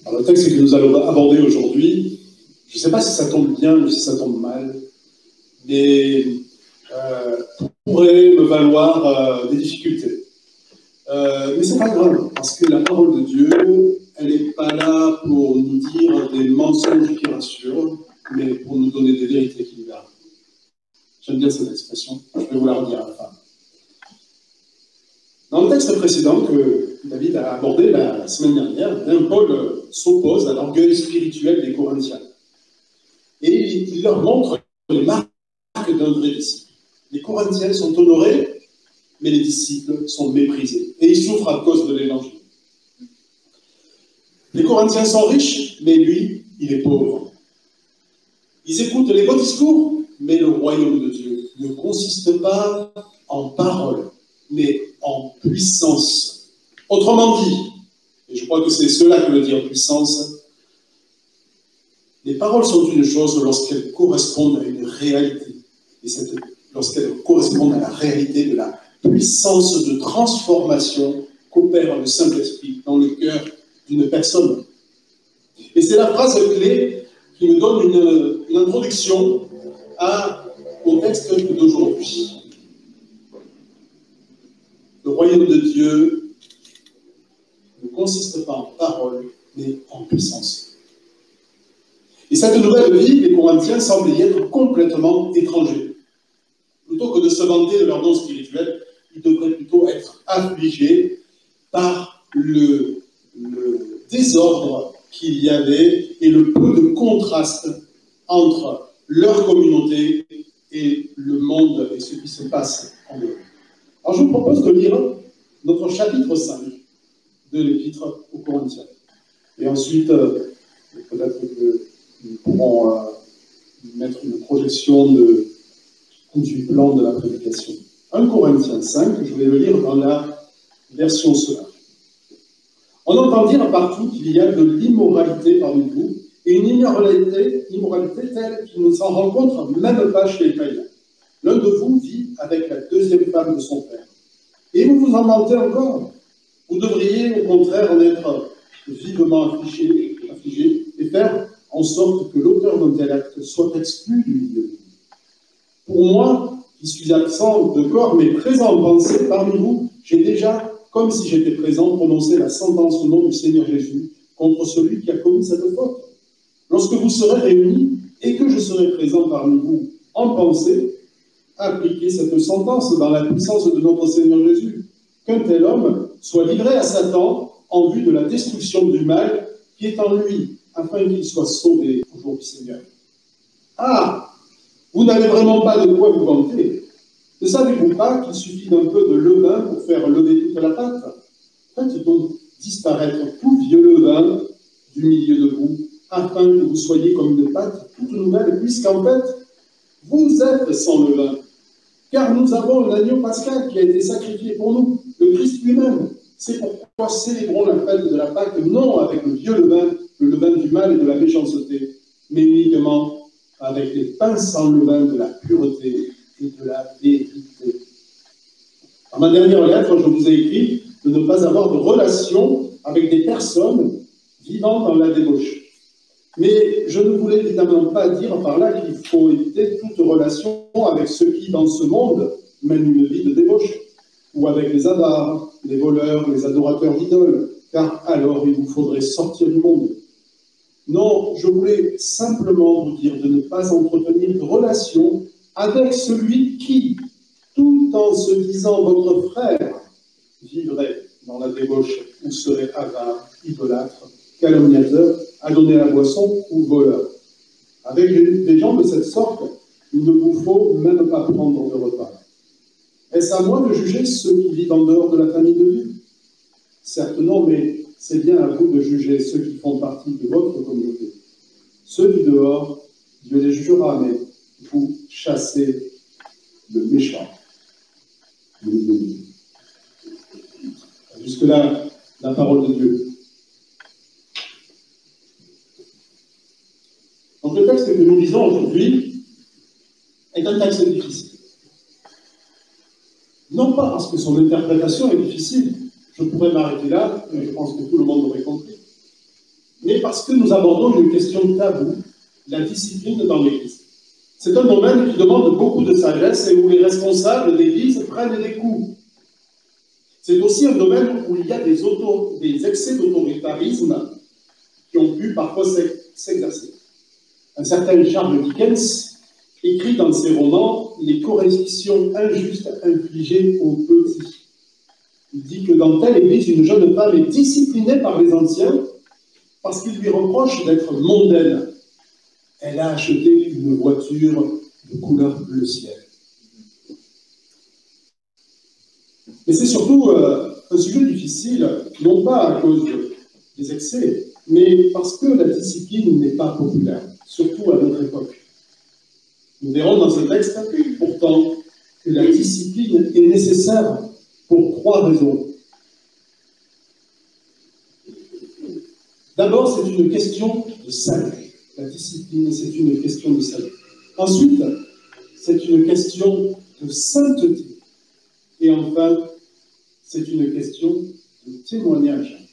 Alors, le texte que nous allons aborder aujourd'hui, je ne sais pas si ça tombe bien ou si ça tombe mal, mais pourrait me valoir des difficultés. Mais ce n'est pas grave, parce que la parole de Dieu, elle n'est pas là pour nous dire des mensonges qui rassurent, mais pour nous donner des vérités qui nous gardent. J'aime bien cette expression, je vais vous la redire à la fin. Dans le texte précédent que David a abordé la semaine dernière, Paul s'oppose à l'orgueil spirituel des Corinthiens. Et il leur montre les marques d'un vrai disciple. Les Corinthiens sont honorés, mais les disciples sont méprisés. Et ils souffrent à cause de l'évangile. Les Corinthiens sont riches, mais lui, il est pauvre. Ils écoutent les beaux discours, mais le royaume de Dieu ne consiste pas en paroles, mais en puissance. Autrement dit, et je crois que c'est cela que veut dire puissance, les paroles sont une chose lorsqu'elles correspondent à une réalité. Et lorsqu'elles correspondent à la réalité de la puissance de transformation qu'opère le Saint-Esprit dans le cœur d'une personne. Et c'est la phrase clé qui me donne une introduction au texte d'aujourd'hui. Le royaume de Dieu ne consiste pas en paroles, mais en puissance. Et cette nouvelle vie, les Corinthiens semblent y être complètement étrangers. Plutôt que de se vanter de leur don spirituel, ils devraient plutôt être affligés par le désordre qu'il y avait et le peu de contraste entre leur communauté et le monde et ce qui se passe en eux. Alors je vous propose de lire notre chapitre 5 de l'Épître aux Corinthiens. Et ensuite, peut-être que nous pourrons mettre une projection du plan de la prédication. 1 Corinthiens 5, je vais le lire dans la version Solar. On entend dire partout qu'il y a de l'immoralité parmi vous, et une immoralité telle qu'il ne s'en rencontre même pas chez les païens. L'un de vous vit avec la deuxième femme de son père. Et vous vous en mentez encore. Vous devriez au contraire en être vivement affligé et faire en sorte que l'auteur d'un tel acte soit exclu du milieu de vous. Pour moi, qui suis absent de corps, mais présent en pensée parmi vous, j'ai déjà, comme si j'étais présent, prononcé la sentence au nom du Seigneur Jésus contre celui qui a commis cette faute. Lorsque vous serez réunis et que je serai présent parmi vous en pensée, appliquez cette sentence dans la puissance de notre Seigneur Jésus, qu'un tel homme soit livré à Satan en vue de la destruction du mal qui est en lui, afin qu'il soit sauvé au jour du Seigneur. Ah, vous n'avez vraiment pas de quoi vous vanter. Ne savez-vous pas qu'il suffit d'un peu de levain pour faire lever toute la pâte? Faites donc disparaître tout vieux levain du milieu de vous, afin que vous soyez comme une pâte toute nouvelle, puisqu'en fait, vous êtes sans levain. Car nous avons l'agneau pascal qui a été sacrifié pour nous, le Christ lui-même. C'est pourquoi célébrons la fête de la Pâque, non avec le vieux levain, le levain du mal et de la méchanceté, mais uniquement avec les pains sans levain de la pureté et de la vérité. Dans ma dernière lettre, je vous ai écrit de ne pas avoir de relation avec des personnes vivant dans la débauche. Mais je ne voulais évidemment pas dire par là qu'il faut éviter toute relation avec ceux qui, dans ce monde, mènent une vie de débauche, ou avec les avares, les voleurs, les adorateurs d'idoles, car alors il vous faudrait sortir du monde. Non, je voulais simplement vous dire de ne pas entretenir de relation avec celui qui, tout en se disant votre frère, vivrait dans la débauche ou serait avare, idolâtre, calomniateur, à donner la boisson ou voleur. Avec des gens de cette sorte, il ne vous faut même pas prendre de repas. Est-ce à moi de juger ceux qui vivent en dehors de la famille de Dieu? Certes non, mais c'est bien à vous de juger ceux qui font partie de votre communauté. Ceux du dehors, Dieu les jugera, mais vous chassez le méchant. Jusque-là, la parole de Dieu. Donc le texte que nous lisons aujourd'hui est un texte difficile. Non pas parce que son interprétation est difficile, je pourrais m'arrêter là, et je pense que tout le monde aurait compris, mais parce que nous abordons une question taboue, la discipline dans l'Église. C'est un domaine qui demande beaucoup de sagesse et où les responsables d'Église prennent des coups. C'est aussi un domaine où il y a des excès d'autoritarisme qui ont pu parfois s'exercer. Un certain Charles Dickens écrit dans ses romans les corrections injustes infligées aux petits. Il dit que dans telle église, une jeune femme est disciplinée par les anciens parce qu'ils lui reprochent d'être mondaine. Elle a acheté une voiture de couleur bleu ciel. Mais c'est surtout un sujet difficile, non pas à cause des excès, mais parce que la discipline n'est pas populaire, surtout à notre époque. Nous verrons dans ce texte, pourtant, que la discipline est nécessaire pour 3 raisons. D'abord, c'est une question de salut. La discipline, c'est une question de salut. Ensuite, c'est une question de sainteté. Et enfin, c'est une question de témoignage.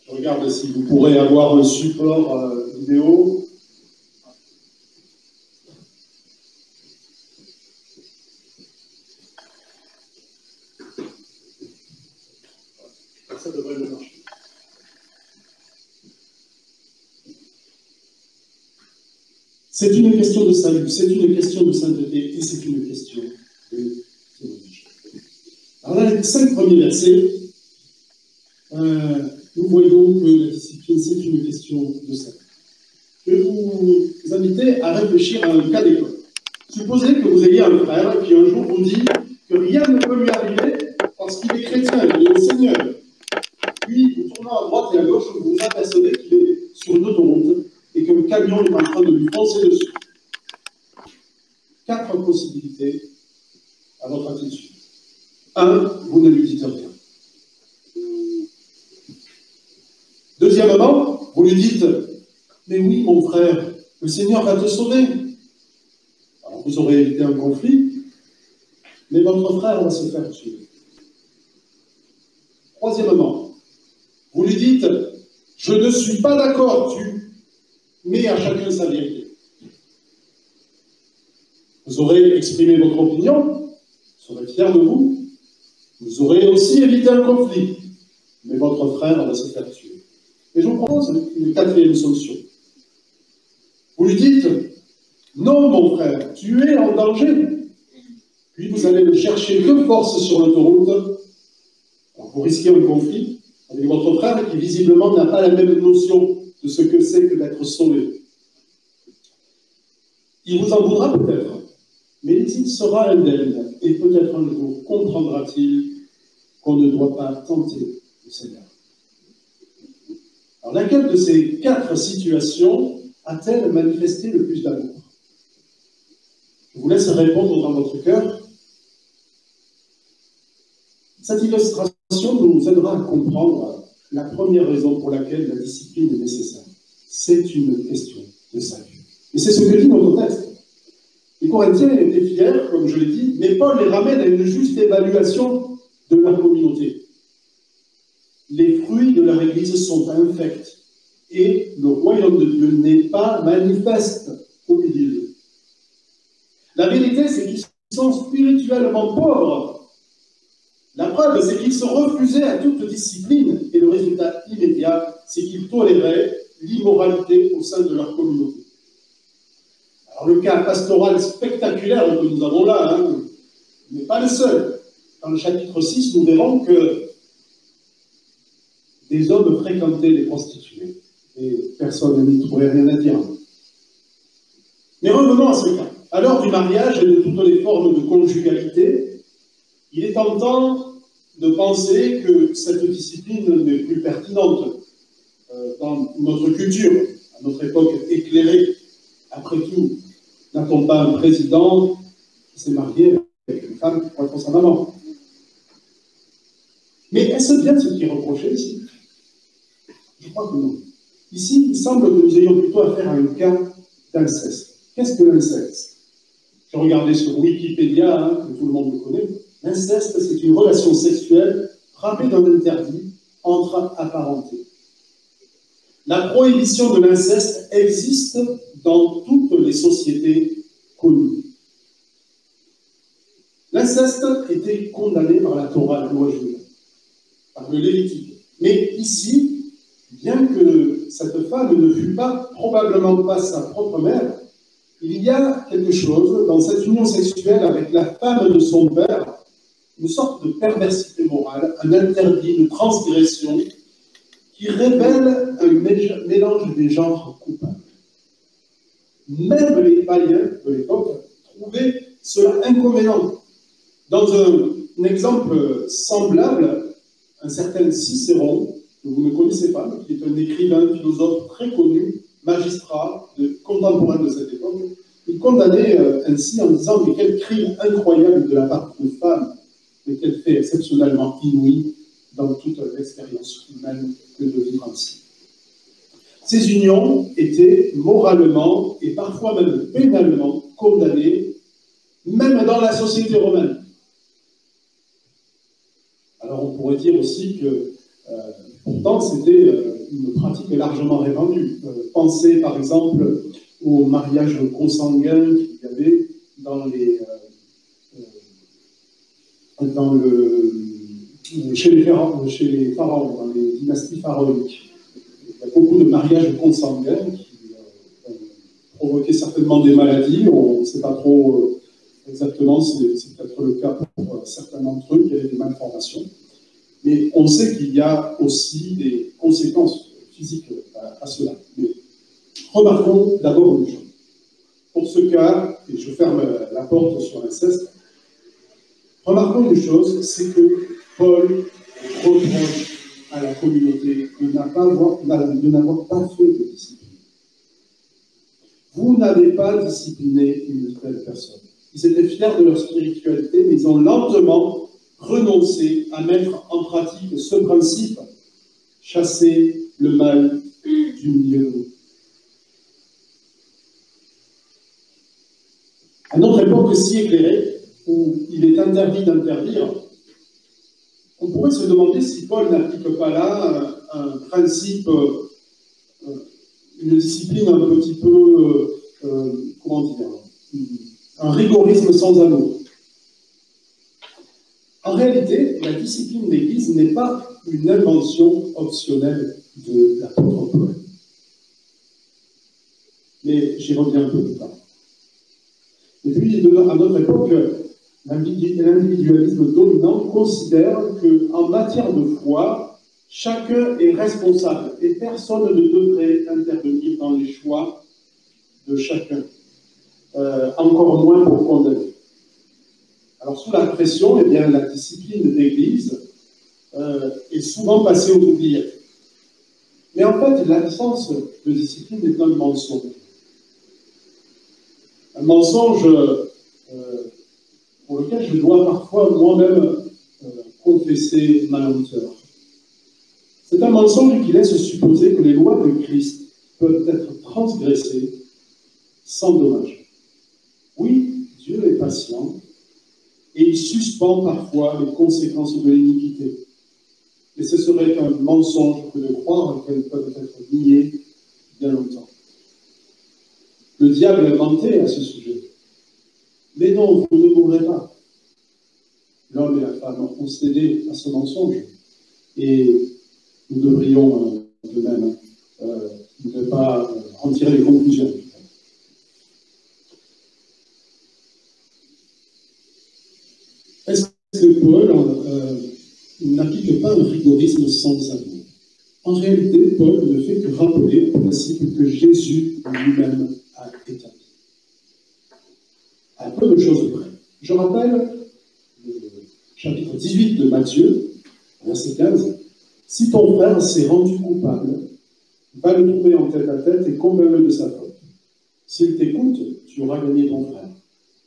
Je regarde si vous pourrez avoir un support vidéo. Ça devrait le marcher. C'est une question de salut, c'est une question de sainteté et c'est une question de témoignage. Alors là, les 5 premiers versets, nous voyons que la discipline, c'est une question de salut. Je vais vous inviter à réfléchir à un cas d'école. Supposez que vous ayez un frère qui un jour vous dit que rien ne peut lui arriver parce qu'il est chrétien, il est au Seigneur. Puis, vous tournant à droite et à gauche, vous vous apercevez qu'il est sur une autoroute et qu'un camion est en train de lui foncer dessus. 4 possibilités à votre attitude. 1, vous ne lui dites rien. Deuxièmement, vous lui dites « Mais oui, mon frère, le Seigneur va te sauver. » Alors, vous aurez évité un conflit, mais votre frère va se faire tuer. Troisièmement, vous lui dites « Je ne suis pas d'accord, mais à chacun sa vérité. » Vous aurez exprimé votre opinion, vous serez fier de vous, vous aurez aussi évité un conflit, mais votre frère va se faire tuer. Et je vous propose une 4e solution. Vous lui dites « Non, mon frère, tu es en danger. » Puis vous allez le chercher de force sur l'autoroute. Alors vous risquez un conflit avec votre frère qui visiblement n'a pas la même notion de ce que c'est que d'être sauvé. Il vous en voudra peut-être, mais il sera indemne et peut-être un jour comprendra-t-il qu'on ne doit pas tenter le Seigneur. Alors laquelle de ces 4 situations a-t-elle manifesté le plus d'amour? Je vous laisse répondre dans votre cœur. Cette illustration nous aidera à comprendre la première raison pour laquelle la discipline est nécessaire. C'est une question de salut. Et c'est ce que dit notre texte. Les Corinthiens étaient fiers, comme je l'ai dit, mais Paul les ramène à une juste évaluation de leur communauté. Les fruits de leur Église sont infects et le royaume de Dieu n'est pas manifeste au milieu d'eux. La vérité, c'est qu'ils sont spirituellement pauvres. La preuve, c'est qu'ils se refusaient à toute discipline et le résultat immédiat, c'est qu'ils toléraient l'immoralité au sein de leur communauté. Alors le cas pastoral spectaculaire que nous avons là n'est pas le seul. Dans le chapitre 6, nous verrons que des hommes fréquentaient les prostituées et personne n'y trouverait rien à dire. Mais revenons à ce cas. À l'heure du mariage et de toutes les formes de conjugalité, il est tentant de penser que cette discipline n'est plus pertinente dans notre culture, à notre époque éclairée. Après tout, n'a-t-on pas un président qui s'est marié avec une femme qui croit être sa maman? Mais est-ce bien ce qui est reproché ici? Je crois que non. Ici, il semble que nous ayons plutôt affaire à un cas d'inceste. Qu'est-ce que l'inceste? Je regardais sur Wikipédia, que tout le monde le connaît. L'inceste, c'est une relation sexuelle frappée d'un interdit entre apparentés. La prohibition de l'inceste existe dans toutes les sociétés connues. L'inceste était condamné par la Torah, la loi juive, par le Lévitique. Mais ici, bien que cette femme ne fût probablement pas sa propre mère, il y a quelque chose dans cette union sexuelle avec la femme de son père, une sorte de perversité morale, un interdit, une transgression qui révèle un mélange des genres coupables. Même les païens de l'époque trouvaient cela inconvénient. Dans un exemple semblable, un certain Cicéron, que vous ne connaissez pas, mais qui est un écrivain, philosophe très connu, magistrat, contemporain de cette époque, il condamnait ainsi en disant « Mais quel crime incroyable de la part d'une femme, mais quel fait exceptionnellement inouï dans toute l'expérience humaine que de vivre ainsi. » Ces unions étaient moralement et parfois même pénalement condamnées, même dans la société romaine. Alors on pourrait dire aussi que pourtant c'était une pratique largement répandue. Pensez par exemple au mariage consanguin qu'il y avait chez les pharaons, dans les dynasties pharaoniques. Il y a beaucoup de mariages consanguins qui provoquaient certainement des maladies. On ne sait pas trop exactement, c'est peut-être le cas pour certains d'entre eux, qu'il y avait des malformations. Mais on sait qu'il y a aussi des conséquences physiques à cela. Mais remarquons d'abord une chose. Pour ce cas, et je ferme la porte sur l'inceste, remarquons une chose, c'est que Paul reproche à la communauté de n'avoir pas fait de discipline. Vous n'avez pas discipliné une telle personne. Ils étaient fiers de leur spiritualité, mais ils ont lentement renoncé à mettre en pratique ce principe, chasser le mal du milieu de nous. À notre époque si éclairée, où il est interdit d'interdire, on pourrait se demander si Paul n'applique pas là un principe, une discipline un petit peu, comment dire, un rigorisme sans amour. En réalité, la discipline d'Église n'est pas une invention optionnelle de l'apôtre Paul. Mais j'y reviens un peu plus tard. Et puis, à notre époque, l'individualisme dominant considère qu'en matière de foi, chacun est responsable et personne ne devrait intervenir dans les choix de chacun, encore moins pour condamner. Alors, sous la pression, eh bien, la discipline d'Église est souvent passée aux oubliettes. Mais en fait, l'absence de discipline est un mensonge. Un mensonge pour lequel je dois parfois moi-même confesser ma lenteur. C'est un mensonge qui laisse supposer que les lois de Christ peuvent être transgressées sans dommage. Oui, Dieu est patient et il suspend parfois les conséquences de l'iniquité. Et ce serait un mensonge que de croire qu'elles peuvent être niées bien longtemps. Le diable mentait à ce sujet. Mais non, vous ne mourrez pas. L'homme et la femme ont cédé à ce mensonge. Et nous devrions de même ne pas en tirer les conclusions. Est-ce que Paul n'applique pas un rigorisme sans amour? En réalité, Paul ne fait que rappeler le principe que Jésus lui-même a établi. À peu de choses près. Je rappelle le chapitre 18 de Matthieu, verset 15. « Si ton frère s'est rendu coupable, va le trouver en tête à tête et convainc-le de sa faute. S'il t'écoute, tu auras gagné ton frère.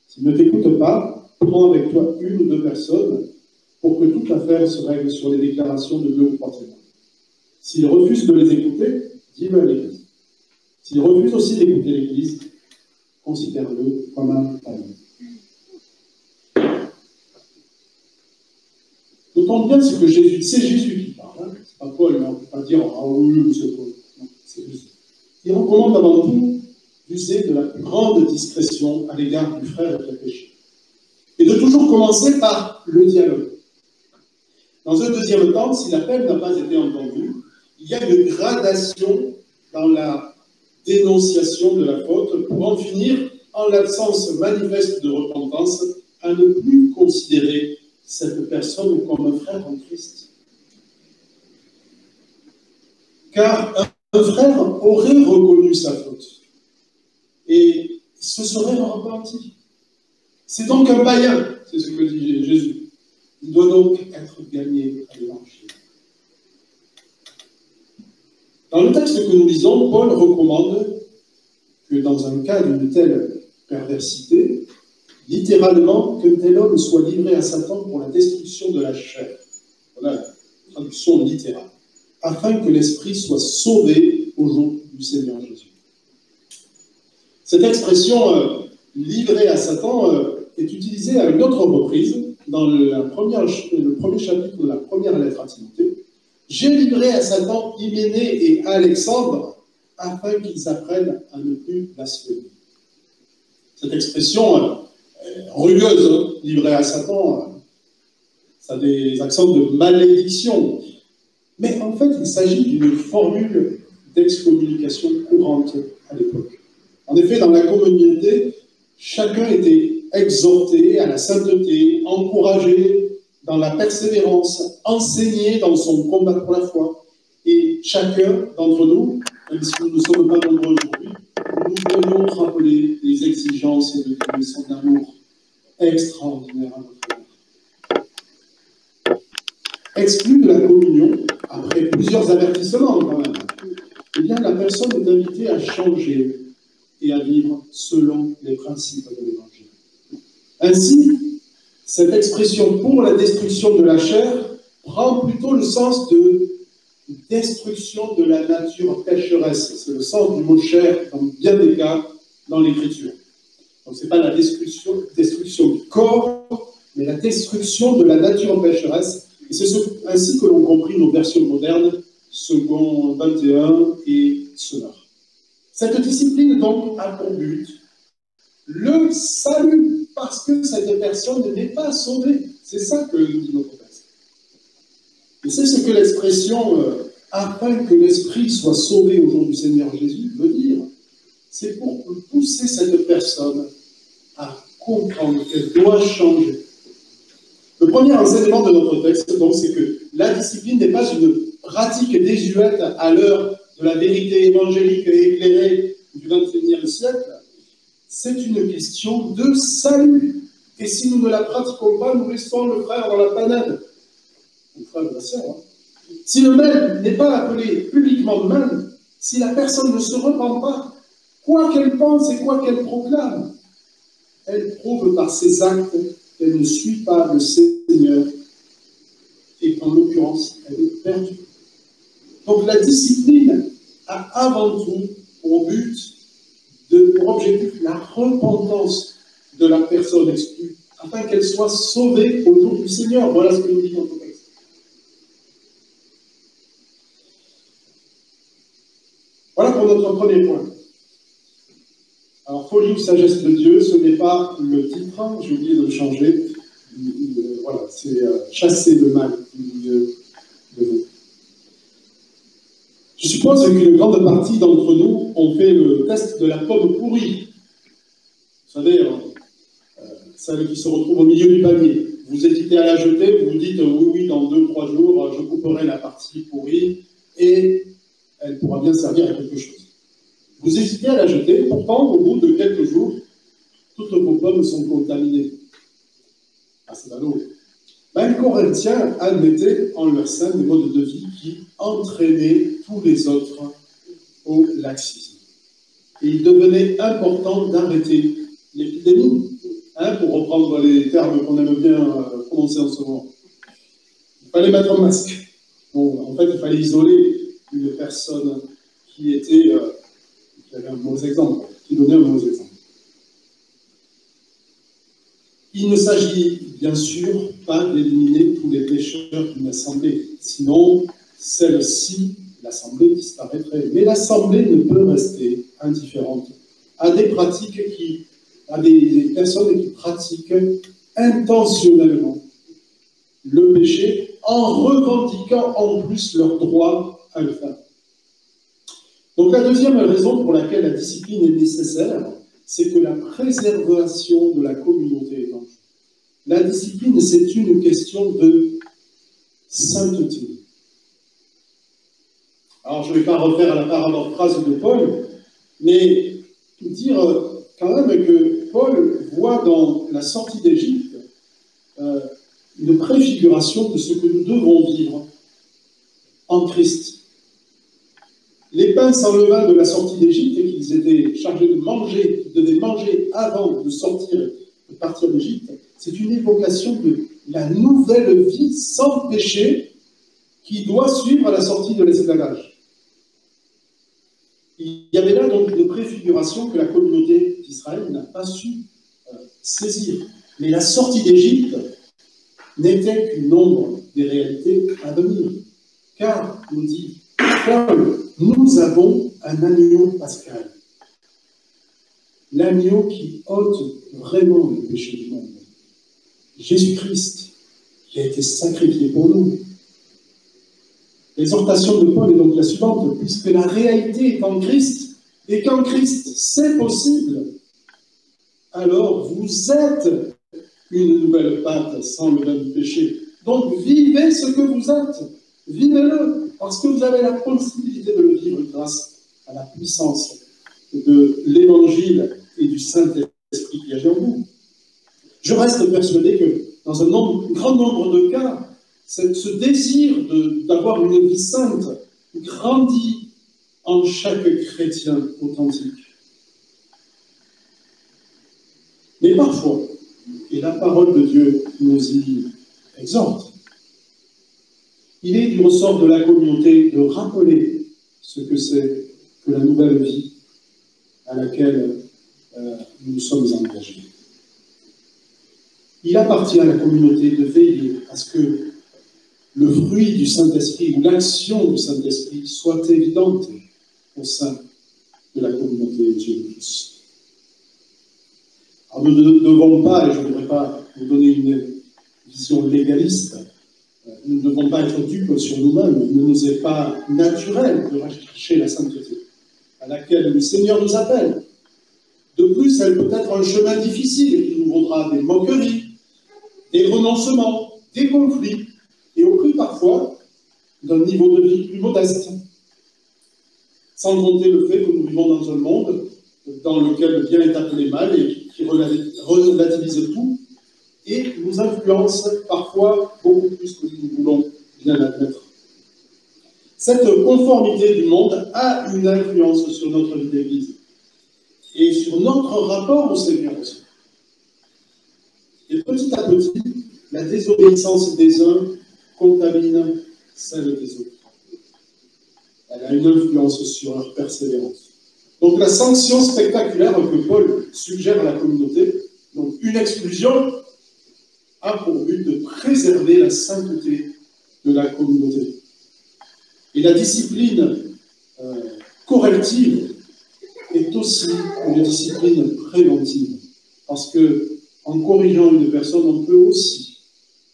S'il ne t'écoute pas, prends avec toi une ou deux personnes pour que toute l'affaire se règle sur les déclarations de 2 ou 3 témoins. S'il refuse de les écouter, dis-le à l'Église. S'il refuse aussi d'écouter l'Église, considère-le comme un ami. » Notons bien ce que Jésus, c'est Jésus qui parle, c'est pas Paul, mais on ne peut pas dire « Ah oui, monsieur Paul ». Non, c'est juste. Il recommande avant tout d'user de la plus grande discrétion à l'égard du frère qui a péché. Et de toujours commencer par le dialogue. Dans un deuxième temps, si l'appel n'a pas été entendu, il y a une gradation dans la dénonciation de la faute pour en finir, en l'absence manifeste de repentance, à ne plus considérer cette personne comme un frère en Christ. Car un frère aurait reconnu sa faute et se serait repenti. C'est donc un païen, c'est ce que dit Jésus. Il doit donc être gagné à l'évangile. Dans le texte que nous lisons, Paul recommande que dans un cas d'une telle perversité, littéralement, qu'un tel homme soit livré à Satan pour la destruction de la chair. Voilà la traduction littérale. Afin que l'esprit soit sauvé au jour du Seigneur Jésus. Cette expression livré à Satan est utilisée à une autre reprise dans le premier chapitre de la première lettre à Timothée. J'ai livré à Satan Hyménée et Alexandre afin qu'ils apprennent à ne plus blasphémer. Cette expression rugueuse, livrée à Satan, ça a des accents de malédiction. Mais en fait, il s'agit d'une formule d'excommunication courante à l'époque. En effet, dans la communauté, chacun était exhorté à la sainteté, encouragé dans la persévérance, enseigné dans son combat pour la foi. Et chacun d'entre nous, même si nous ne sommes pas nombreux aujourd'hui, nous devons rappeler les exigences de Dieu et son amour extraordinaire à notre égard. Exclu de la communion, après plusieurs avertissements quand même, eh bien la personne est invitée à changer et à vivre selon les principes de l'Évangile. Ainsi, cette expression pour la destruction de la chair prend plutôt le sens de destruction de la nature pécheresse. C'est le sens du mot chair dans bien des cas dans l'Écriture. Donc ce n'est pas la destruction du corps, mais la destruction de la nature pécheresse. Et c'est ainsi que l'on compris nos versions modernes, second 21 et Sonneur. Cette discipline, donc, a pour but le salut, parce que cette personne n'est pas sauvée. C'est ça que nous dit notre texte. Et c'est ce que l'expression afin que l'esprit soit sauvé au jour du Seigneur Jésus veut dire. C'est pour pousser cette personne à comprendre qu'elle doit changer. Le premier enseignement de notre texte, donc, c'est que la discipline n'est pas une pratique désuète à l'heure de la vérité évangélique et éclairée du XXIe siècle. C'est une question de salut. Et si nous ne la pratiquons pas, nous laissons le frère dans la panade. Le frère de la sœur. Hein. Si le même n'est pas appelé publiquement même, si la personne ne se repent pas, quoi qu'elle pense et quoi qu'elle proclame, elle prouve par ses actes qu'elle ne suit pas le Seigneur et qu'en l'occurrence, elle est perdue. Donc la discipline a avant tout pour objectif la repentance de la personne exclue, afin qu'elle soit sauvée au jour du Seigneur. Voilà ce que nous dit notre texte. Voilà pour notre premier point. Alors, folie ou sagesse de Dieu, ce n'est pas le titre, j'ai oublié de le changer. Voilà, c'est chasser le mal du milieu de vous. Je suppose qu'une grande partie d'entre nous ont fait le test de la pomme pourrie. Vous savez, celle qui se retrouve au milieu du panier. Vous hésitez à la jeter, vous vous dites oui, dans 2-3 jours, je couperai la partie pourrie et elle pourra bien servir à quelque chose. Vous hésitez à la jeter, pourtant, au bout de quelques jours, toutes vos pommes sont contaminées. Ah, c'est ballot. Les Corinthiens admettaient en leur sein des modes de vie qui entraînaient tous les autres au laxisme. Et il devenait important d'arrêter l'épidémie, pour reprendre les termes qu'on aime bien prononcer en ce moment. Il fallait mettre un masque. Bon, en fait, il fallait isoler une personne qui avait un mauvais exemple, qui donnait un mauvais exemple. Il ne s'agit bien sûr pas d'éliminer tous les pécheurs d'une assemblée, sinon celle-ci, l'assemblée, disparaîtrait. Mais l'assemblée ne peut rester indifférente à des pratiques à des personnes qui pratiquent intentionnellement le péché en revendiquant en plus leur droit à le faire. Donc la deuxième raison pour laquelle la discipline est nécessaire, c'est que la préservation de la communauté est en jeu. La discipline, c'est une question de sainteté. Alors, je ne vais pas refaire la paraphrase de Paul, mais dire quand même que Paul voit dans la sortie d'Égypte une préfiguration de ce que nous devons vivre en Christ. Les pains sans levain de la sortie d'Égypte, qu'ils étaient chargés de manger, qu'ils devaient manger avant de sortir, de partir d'Égypte, c'est une évocation de la nouvelle vie sans péché qui doit suivre la sortie de l'esclavage. Il y avait là donc une préfiguration que la communauté d'Israël n'a pas su saisir. Mais la sortie d'Égypte n'était qu'une ombre des réalités à venir. Car, nous dit Paul, nous avons un agneau pascal. L'agneau qui ôte vraiment le péché du monde. Jésus-Christ, qui a été sacrifié pour nous. L'exhortation de Paul est donc la suivante, puisque la réalité est en Christ, et qu'en Christ c'est possible, alors vous êtes une nouvelle pâte sans le levain du péché. Donc vivez ce que vous êtes, vivez-le, parce que vous avez la possibilité de le vivre grâce à la puissance de l'Évangile et du Saint-Esprit qui agit en vous. Je reste persuadé que dans un grand nombre de cas, ce désir d'avoir une vie sainte grandit en chaque chrétien authentique. Mais parfois, et la parole de Dieu nous y exhorte, il est du ressort de la communauté de rappeler ce que c'est que la nouvelle vie à laquelle nous sommes engagés. Il appartient à la communauté de veiller à ce que le fruit du Saint-Esprit ou l'action du Saint-Esprit soit évidente au sein de la communauté de Dieu de tous. Alors nous ne devons pas, et je ne voudrais pas vous donner une vision légaliste, nous ne devons pas être dupes sur nous-mêmes. Il ne nous est pas naturel de rechercher la sainteté à laquelle le Seigneur nous appelle. De plus, elle peut être un chemin difficile qui nous vaudra des moqueries, des renoncements, des conflits, et au prix parfois d'un niveau de vie plus modeste. Sans compter le fait que nous vivons dans un monde dans lequel le bien est appelé mal et qui relativise tout et nous influence parfois beaucoup plus que nous voulons bien l'admettre. Cette conformité du monde a une influence sur notre vie d'Église et sur notre rapport au Seigneur aussi. Et petit à petit, la désobéissance des uns contamine celle des autres. Elle a une influence sur leur persévérance. Donc la sanction spectaculaire que Paul suggère à la communauté, donc une exclusion, a pour but de préserver la sainteté de la communauté. Et la discipline corrective est aussi une discipline préventive, parce que en corrigeant une personne, on peut aussi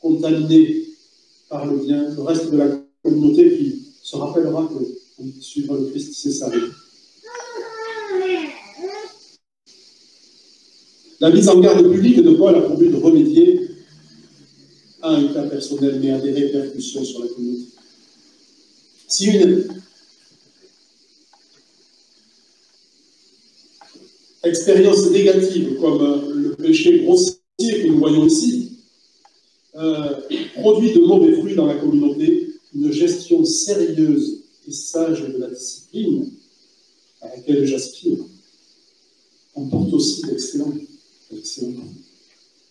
contaminer par le bien le reste de la communauté qui se rappellera que suivre le Christ, c'est sa vie. La mise en garde publique de Paul a pour but de remédier à un cas personnel, mais à des répercussions sur la communauté. Si une expérience négative, comme le péché grossier que nous voyons ici, produit de mauvais fruits dans la communauté, une gestion sérieuse et sage de la discipline à laquelle j'aspire emporte aussi d'excellents.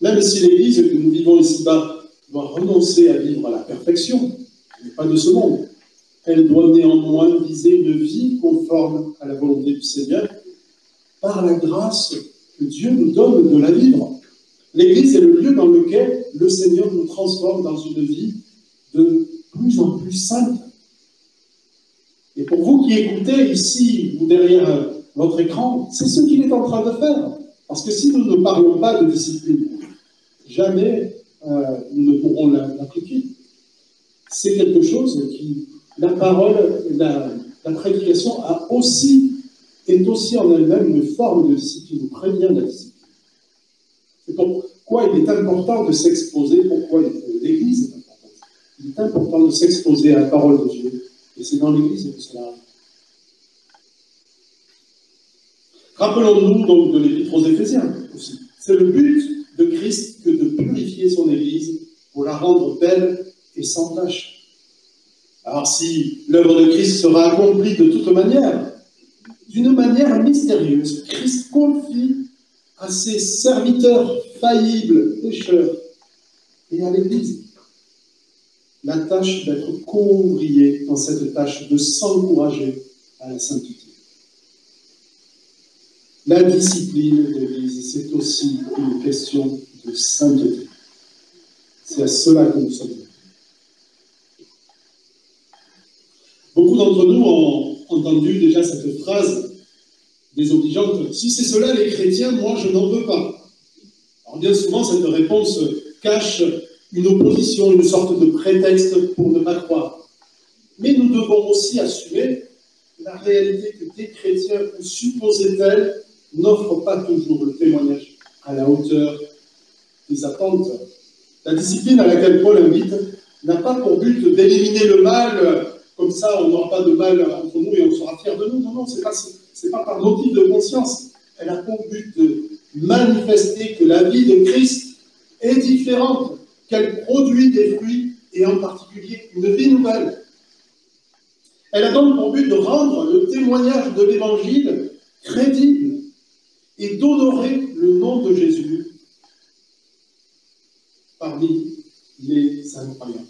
Même si l'Église que nous vivons ici-bas doit renoncer à vivre à la perfection, mais pas de ce monde, elle doit néanmoins viser une vie conforme à la volonté du Seigneur par la grâce que Dieu nous donne de la vivre. L'Église est le lieu dans lequel le Seigneur nous transforme dans une vie de plus en plus sainte, Et pour vous qui écoutez ici ou derrière votre écran, c'est ce qu'il est en train de faire. Parce que si nous ne parlons pas de discipline, jamais nous ne pourrons l'appliquer. C'est quelque chose qui, la parole, la prédication est aussi en elle-même une forme de discipline, ou prévient la discipline. C'est pourquoi il est important de s'exposer, pourquoi l'Église est importante. Il est important de s'exposer à la parole de Dieu, et c'est dans l'Église que cela arrive. Rappelons-nous donc de l'Épître aux Éphésiens aussi. C'est le but de Christ que de purifier son Église pour la rendre belle et sans tache. Alors si l'œuvre de Christ sera accomplie de toute manière, d'une manière mystérieuse, Christ confie à ses serviteurs faillibles, pécheurs, et à l'Église la tâche d'être co-ouvrier dans cette tâche de s'encourager à la sainteté. La discipline de l'Église, c'est aussi une question de sainteté. C'est à cela que nous sommes venus. Beaucoup d'entre nous ont entendu déjà cette phrase désobligeante. Si c'est cela les chrétiens, moi je n'en veux pas. Alors bien souvent, cette réponse cache une opposition, une sorte de prétexte pour ne pas croire. Mais nous devons aussi assumer la réalité que des chrétiens, ou supposés tels, n'offrent pas toujours le témoignage à la hauteur des attentes. La discipline à laquelle Paul invite n'a pas pour but d'éliminer le mal, comme ça on n'aura pas de mal entre nous et on sera fiers de nous. Non, non, c'est pas par motif de conscience. Elle a pour but de manifester que la vie de Christ est différente, qu'elle produit des fruits, et en particulier une vie nouvelle. Elle a donc pour but de rendre le témoignage de l'Évangile crédible et d'honorer le nom de Jésus parmi les incroyants.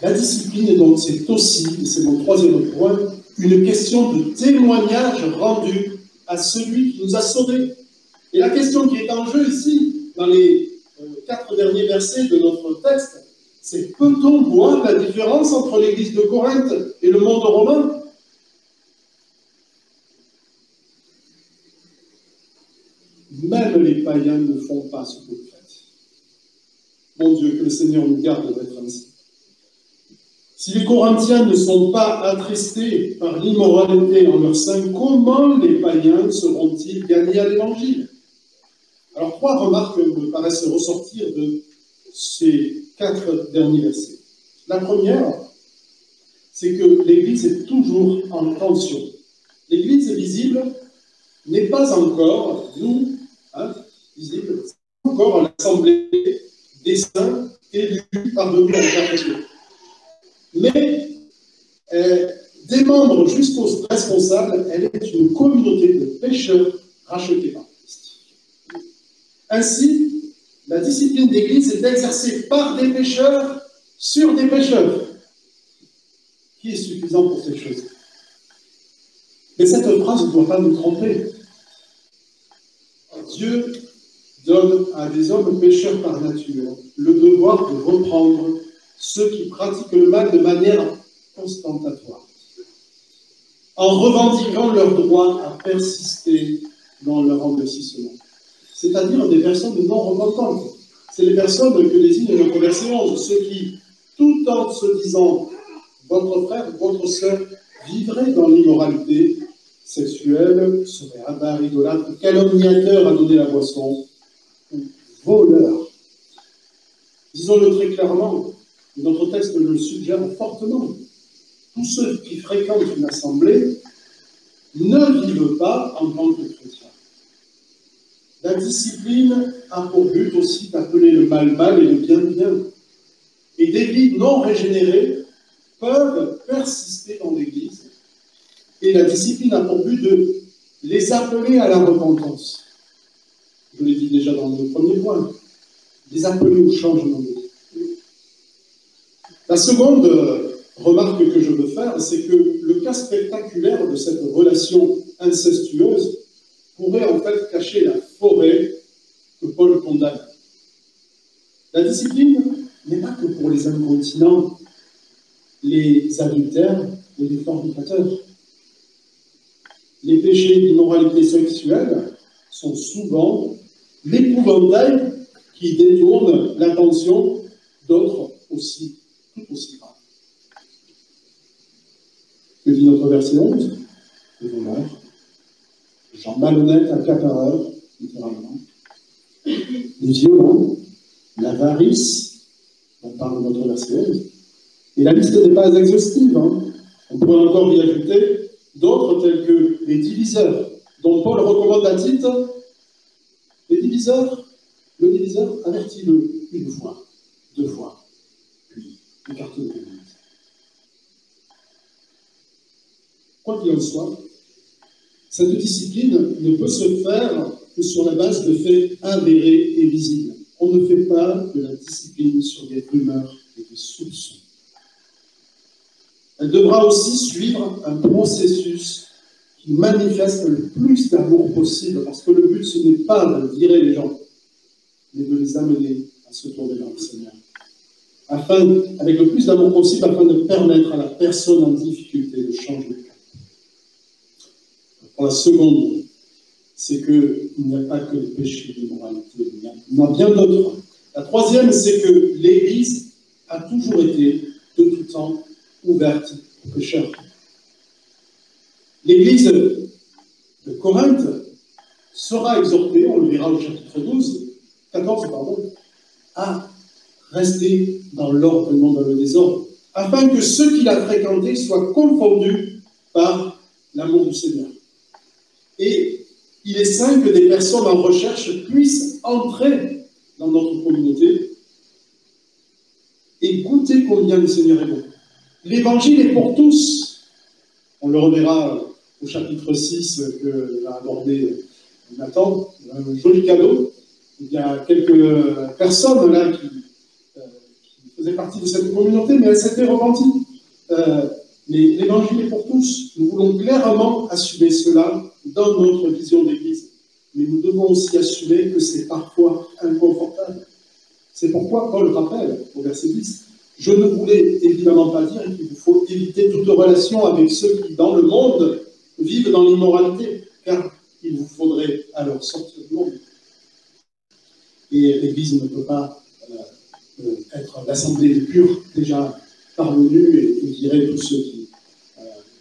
La discipline, donc, c'est aussi, et c'est mon troisième point, une question de témoignage rendu à celui qui nous a sauvés. Et la question qui est en jeu ici, dans les 4 derniers versets de notre texte, c'est: peut-on voir la différence entre l'église de Corinthe et le monde romain? Même les païens ne font pas ce que vous faites. Mon Dieu, que le Seigneur nous garde d'être ainsi. Si les Corinthiens ne sont pas attristés par l'immoralité en leur sein, comment les païens seront-ils gagnés à l'Évangile? Alors, 3 remarques me paraissent ressortir de ces 4 derniers versets. La première, c'est que l'Église est toujours en tension. L'Église visible n'est pas encore, nous, visible, c'est encore l'assemblée des saints élus par-dessus la perfection. Mais des membres jusqu'aux responsables, elle est une communauté de pécheurs rachetés par Christ. Ainsi, la discipline d'Église est exercée par des pécheurs sur des pécheurs. Qui est suffisant pour cette chose? Mais cette phrase ne doit pas nous tromper. Dieu donne à des hommes pécheurs par nature le devoir de reprendre ceux qui pratiquent le mal de manière ostentatoire, en revendiquant leur droit à persister dans leur endurcissement. C'est-à-dire des personnes non repentantes. C'est les personnes que désigne notre verset 11, ceux qui, tout en se disant votre frère, votre sœur, vivrait dans l'immoralité sexuelle, serait avare, idolâtre, calomniateur à donner la boisson, ou voleur. Disons-le très clairement, notre texte le suggère fortement. Tous ceux qui fréquentent une assemblée ne vivent pas en tant que chrétiens. La discipline a pour but aussi d'appeler le mal mal et le bien bien. Et des vies non régénérées peuvent persister dans l'Église. Et la discipline a pour but de les appeler à la repentance. Je l'ai dit déjà dans le premier point. Les appeler au changement de vie. La seconde remarque que je veux faire, c'est que le cas spectaculaire de cette relation incestueuse pourrait en fait cacher la forêt que Paul condamne. La discipline n'est pas que pour les incontinents, les adultères et des fornicateurs. Les péchés d'immoralité sexuelle sont souvent l'épouvantail qui détourne l'attention d'autres aussi, tout aussi graves. Que dit notre verset 11? Le voleur, les gens malhonnêtes, accapareurs, littéralement, les violents, l'avarice, on parle de notre verset 11. Et la liste n'est pas exhaustive. On pourrait encore y ajouter d'autres tels que les diviseurs, dont Paul recommande à titre les diviseurs. Le diviseur, avertis-le une fois, deux fois, puis écarte-le de l'Église. Quoi qu'il en soit, cette discipline ne peut se faire que sur la base de faits avérés et visibles. On ne fait pas de la discipline sur des rumeurs et des soupçons. Elle devra aussi suivre un processus qui manifeste le plus d'amour possible, parce que le but, ce n'est pas de virer les gens, mais de les amener à se tourner vers le Seigneur. Avec le plus d'amour possible, afin de permettre à la personne en difficulté de changer de cap. Pour la seconde, c'est qu'il n'y a pas que les péchés d'immoralité, il y en a bien d'autres. La troisième, c'est que l'Église a toujours été, de tout temps, ouverte aux pécheurs. L'Église de Corinthe sera exhortée, on le verra au chapitre 14, à rester dans l'ordre et non dans le désordre, afin que ceux qui la fréquenté soient confondus par l'amour du Seigneur. Et il est sain que des personnes en recherche puissent entrer dans notre communauté et goûter combien le Seigneur est bon. L'évangile est pour tous. On le reverra au chapitre 6 que va aborder Nathan, un joli cadeau. Il y a quelques personnes là qui faisaient partie de cette communauté, mais elles s'étaient repenties. Mais l'évangile est pour tous. Nous voulons clairement assumer cela dans notre vision d'Église. Mais nous devons aussi assumer que c'est parfois inconfortable. C'est pourquoi Paul rappelle au verset 10, « Je ne voulais évidemment pas dire qu'il vous faut éviter toute relation avec ceux qui, dans le monde, vivent dans l'immoralité, car il vous faudrait alors sortir du monde. » Et l'Église ne peut pas être l'assemblée des purs déjà parvenus et dirait tous ceux qui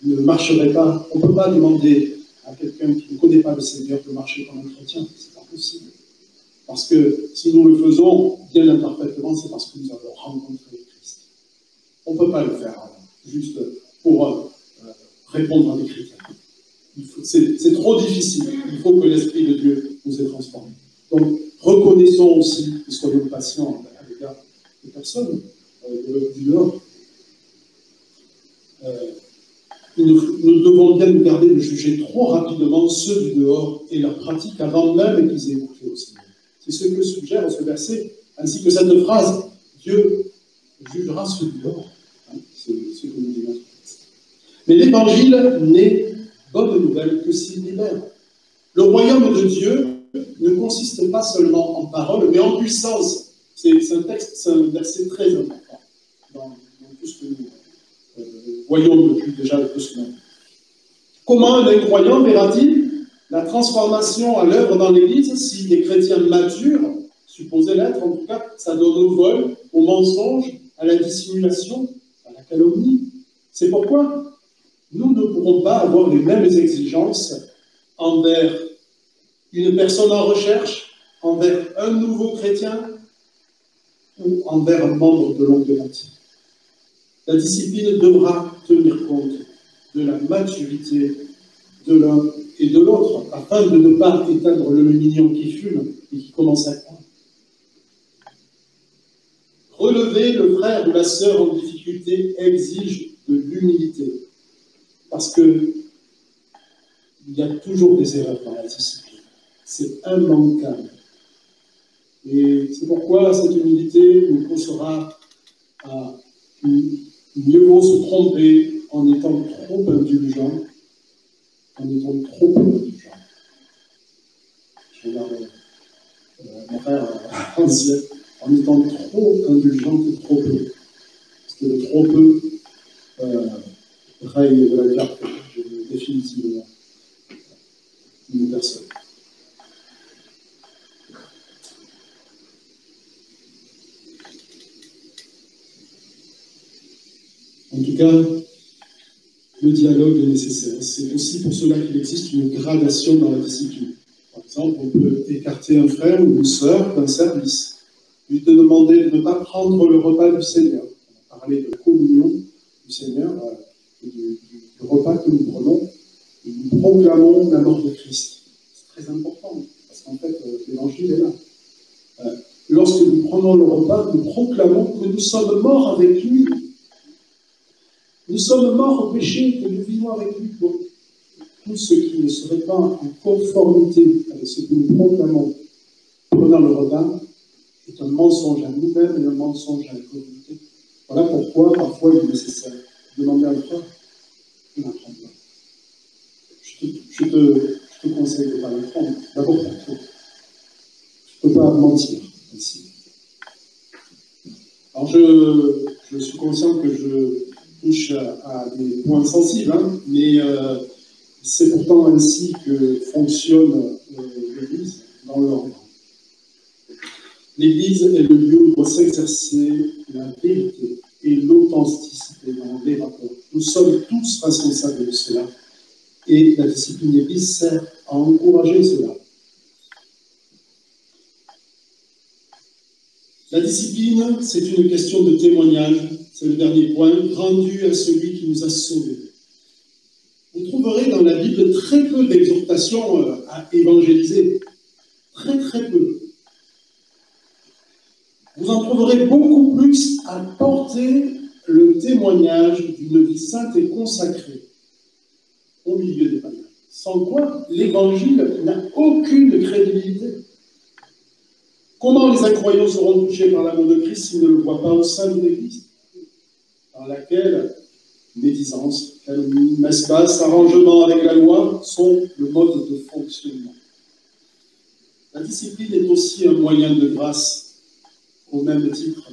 ne marcheraient pas. On ne peut pas demander à quelqu'un qui ne connaît pas le Seigneur de marcher comme un chrétien. Ce n'est pas possible. Parce que si nous le faisons bien imparfaitement, c'est parce que nous avons rencontré Christ. On ne peut pas le faire juste pour répondre à des critères. C'est trop difficile. Il faut que l'Esprit de Dieu nous ait transformés. Donc, reconnaissons aussi et soyons patients à l'égard des personnes du Nord. Nous devons bien nous garder de juger trop rapidement ceux du dehors et leurs pratiques avant même qu'ils aient écouté au Seigneur. C'est ce que suggère ce verset, ainsi que cette phrase, Dieu jugera ceux du dehors. C'est ce que nous disons. Mais l'évangile n'est bonne nouvelle que s'il libère. Le royaume de Dieu ne consiste pas seulement en paroles, mais en puissance. C'est un verset très important dans tout ce que nous voyons depuis déjà quelques semaines. Comment un incroyant verra-t-il la transformation à l'œuvre dans l'Église si des chrétiens matures, supposés l'être en tout cas, ça donne au vol, au mensonge, à la dissimulation, à la calomnie? C'est pourquoi nous ne pourrons pas avoir les mêmes exigences envers une personne en recherche, envers un nouveau chrétien ou envers un membre de longue date. La discipline devra tenir compte de la maturité de l'un et de l'autre, afin de ne pas éteindre le mignon qui fume et qui commence à croire. Relever le frère ou la sœur en difficulté exige de l'humilité, parce que il y a toujours des erreurs dans la discipline. C'est immanquable. Et c'est pourquoi cette humilité nous poussera à mieux vaut se tromper en étant trop indulgent, Je regarde mon frère ancien, en étant trop indulgent et trop peu. Parce que le trop peu règne de la carte définitivement une personne. En tout cas, le dialogue est nécessaire. C'est aussi pour cela qu'il existe une gradation dans la discipline. Par exemple, on peut écarter un frère ou une sœur d'un service, lui demander de ne pas prendre le repas du Seigneur. On a parlé de communion du Seigneur, du repas que nous prenons, et nous proclamons la mort de Christ. C'est très important, parce qu'en fait, l'évangile est là. Lorsque nous prenons le repas, nous proclamons que nous sommes morts avec lui. Nous sommes morts au péché, que nous vivons avec lui. Pour tout ce qui ne serait pas en conformité avec ce que nous proclamons pendant le repas est un mensonge à nous-mêmes et un mensonge à la communauté. Voilà pourquoi parfois il est nécessaire de demander à un frère, ne l'apprends pas. Je te conseille de ne pas l'apprendre. D'abord pour toi. Je ne peux pas mentir ici. Alors je suis conscient que je touche à des points sensibles, hein, mais c'est pourtant ainsi que fonctionne l'Église dans l'ordre. L'Église est le lieu où doit s'exercer la vérité et l'authenticité dans les rapports. Nous sommes tous responsables de cela et la discipline de l'Église sert à encourager cela. La discipline, c'est une question de témoignage, c'est le dernier point, rendu à celui qui nous a sauvés. Vous trouverez dans la Bible très peu d'exhortations à évangéliser, très très peu. Vous en trouverez beaucoup plus à porter le témoignage d'une vie sainte et consacrée au milieu des païens. Sans quoi, l'évangile n'a aucune crédibilité. Comment les incroyants seront touchés par l'amour de Christ s'ils ne le voient pas au sein d'une église dans laquelle médisance, calomnie, messe basse, arrangement avec la loi sont le mode de fonctionnement. La discipline est aussi un moyen de grâce au même titre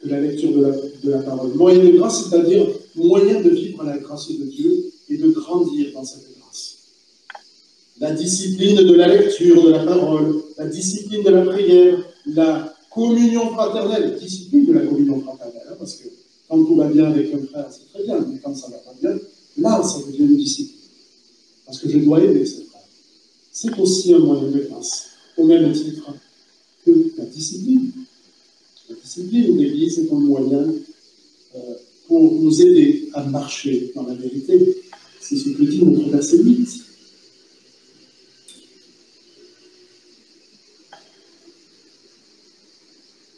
que la lecture de la parole. Moyen de grâce, c'est-à-dire moyen de vivre la grâce de Dieu et de grandir dans cette grâce. La discipline de la lecture de la parole, la discipline de la prière, la communion fraternelle, discipline de la communion fraternelle, hein, parce que quand tout va bien avec un frère, c'est très bien, mais quand ça ne va pas bien, là, ça devient une discipline. Parce que je dois aimer ce frère. C'est aussi un moyen de grâce, au même titre que la discipline. La discipline de l'Église est un moyen pour nous aider à marcher dans la vérité. C'est ce que dit notre verset 8.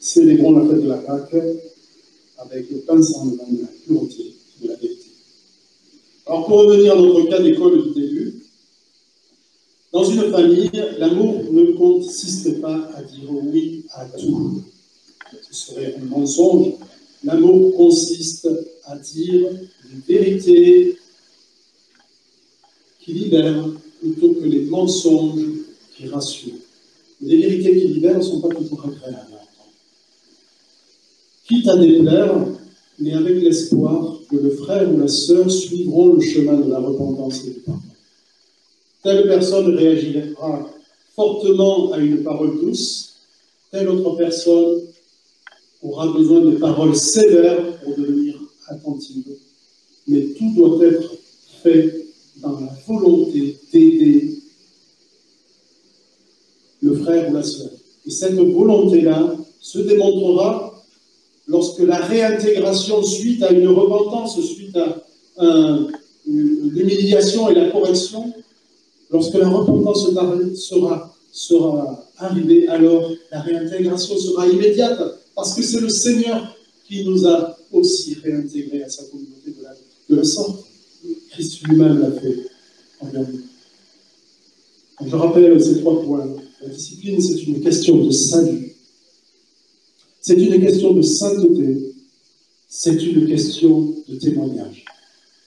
Célébrons la fête de la Pâque avec le pain sans levain de la pureté de la vérité. Alors, pour revenir à notre cas d'école du début, dans une famille, l'amour ne consiste pas à dire oui à tout. Ce serait un mensonge. L'amour consiste à dire des vérités qui libèrent plutôt que les mensonges qui rassurent. Les vérités qui libèrent ne sont pas toujours agréables à entendre. Quitte à déplaire, mais avec l'espoir que le frère ou la sœur suivront le chemin de la repentance et du pardon. Telle personne réagira fortement à une parole douce, telle autre personne aura besoin de paroles sévères pour devenir attentive. Mais tout doit être fait dans la volonté d'aider le frère ou la sœur. Et cette volonté-là se démontrera lorsque la réintégration suite à une repentance, suite à l'humiliation et la correction, lorsque la repentance sera arrivée, alors la réintégration sera immédiate, parce que c'est le Seigneur qui nous a aussi réintégrés à sa communauté de la sorte. Christ lui-même l'a fait envers nous. Je rappelle ces 3 points. La discipline, c'est une question de salut. C'est une question de sainteté. C'est une question de témoignage.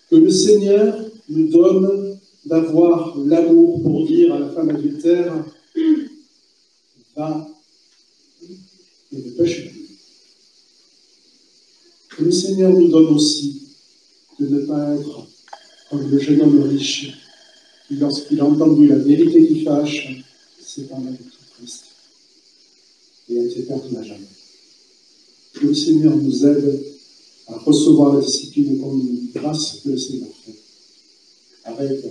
Que le Seigneur nous donne d'avoir l'amour pour dire à la femme adultère, va et ne pêche plus. Que le Seigneur nous donne aussi de ne pas être comme le jeune homme riche, qui, lorsqu'il a entendu la vérité qui fâche, s'est en allé tout triste et a été perdu à jamais. Que le Seigneur nous aide à recevoir la discipline comme une grâce que le Seigneur fait, avec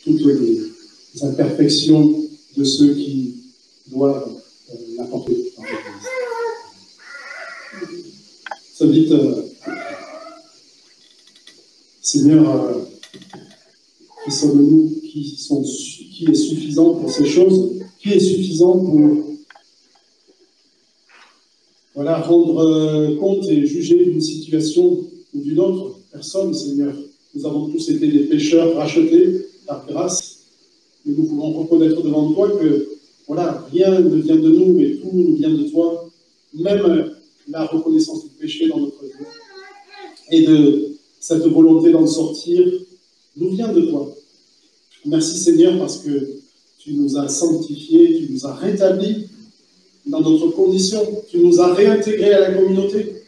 toutes les imperfections de ceux qui doivent l'apporter dans l'Église. Ça dit, Seigneur, qui sommes-nous, qui est suffisant pour ces choses, qui est suffisant pour rendre compte et juger d'une situation ou d'une autre personne, Seigneur. Nous avons tous été des pécheurs rachetés par grâce, mais nous pouvons reconnaître devant toi que rien ne vient de nous, mais tout nous vient de toi, même la reconnaissance du péché dans notre vie et de cette volonté d'en sortir nous vient de toi. Merci Seigneur parce que tu nous as sanctifiés, tu nous as rétablis dans notre condition, tu nous as réintégrés à la communauté.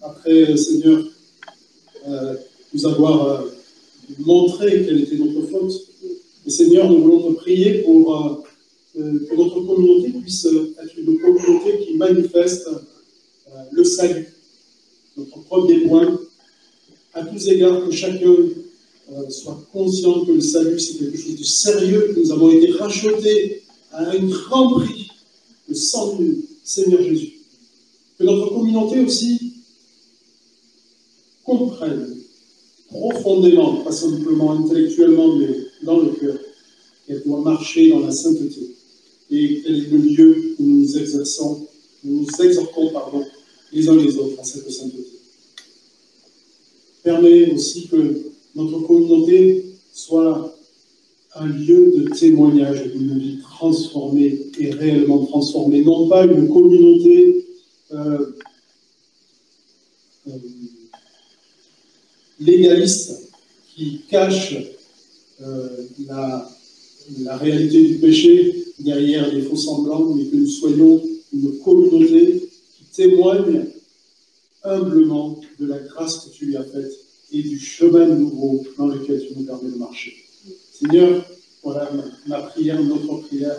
Après, Seigneur, nous avoir montré quelle était notre faute. Et Seigneur, nous voulons te prier pour que notre communauté puisse être une communauté qui manifeste le salut. Notre premier point, à tous égards, que chacun soit conscient que le salut, c'est quelque chose de sérieux, que nous avons été rachetés à un grand prix, le sang du Seigneur Jésus. Que notre communauté aussi comprenne profondément, pas simplement intellectuellement, mais dans le cœur, qu'elle doit marcher dans la sainteté. Et quel est le lieu où nous nous exerçons, nous nous exhortons, les uns les autres à cette sainteté. Permet aussi que notre communauté soit un lieu de témoignage d'une vie transformée et réellement transformée, non pas une communauté légaliste qui cache la réalité du péché derrière les faux semblants, mais que nous soyons une communauté qui témoigne humblement de la grâce que tu lui as faite et du chemin nouveau dans lequel tu nous permets de marcher. Seigneur, voilà ma prière, notre prière.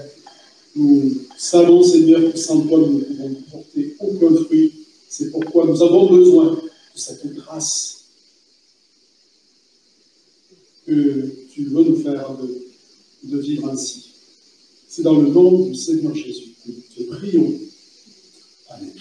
Nous savons, Seigneur, que sans toi, nous ne pouvons porter aucun fruit. C'est pourquoi nous avons besoin de cette grâce que tu veux nous faire de vivre ainsi. C'est dans le nom du Seigneur Jésus que nous te prions. Amen.